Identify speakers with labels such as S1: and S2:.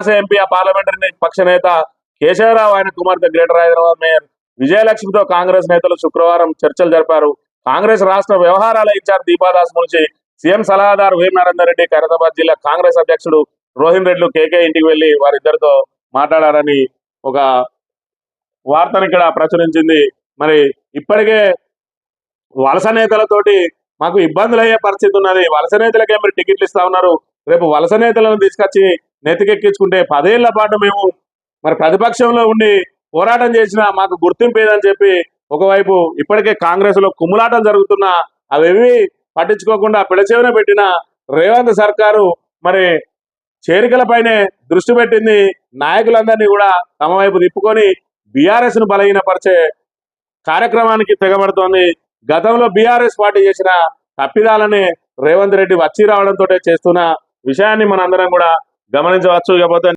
S1: MP parliamentary పక్ష నేత కేశవరావు ఆయన కుమార్తె గ్రేటర్ హైదరాబాద్ మేయర్ విజయలక్ష్మితో కాంగ్రెస్ నేతలు శుక్రవారం చర్చలు జరిపారు. కాంగ్రెస్ రాష్ట్ర వ్యవహారాల ఇన్ఛార్జ్ దీపాదాస్ మున్షి, సీఎం సలహాదారు వేం నరేందర్ రెడ్డి, ఖైరతాబాద్ జిల్లా కాంగ్రెస్ అధ్యక్షుడు రోహిన్ రెడ్డి కేకే ఇంటికి వెళ్లి వారిద్దరితో మాట్లాడారని ఒక వార్తను ఇక్కడ ప్రచురించింది. మరి ఇప్పటికే వలస నేతలతోటి మాకు ఇబ్బందులు అయ్యే పరిస్థితి ఉన్నది. వలస నేతలకే మీరు టికెట్లు ఇస్తా ఉన్నారు. రేపు వలస నేతలను తీసుకొచ్చి నెతికెక్కించుకుంటే 10 ఏళ్ల పాటు మేము మరి ప్రతిపక్షంలో ఉండి పోరాటం చేసినా మాకు గుర్తింపు ఏదని చెప్పి ఒకవైపు ఇప్పటికే కాంగ్రెస్ లో కుమ్ములాటలు జరుగుతున్నా అవేవి పట్టించుకోకుండా పిడచెవిన పెట్టిన రేవంత్ సర్కారు మరి చేరికలపైనే దృష్టి పెట్టింది. నాయకులందరినీ కూడా తమ వైపు తిప్పుకొని బీఆర్ఎస్ ను బలహీనపరిచే కార్యక్రమానికి తెగబడుతోంది. గతంలో బీఆర్ఎస్ పార్టీ చేసిన తప్పిదాలని రేవంత్ రెడ్డి వచ్చి రావడంతో చేస్తున్న విషయాన్ని మనందరం కూడా గమనించవచ్చు. ఇకపోతే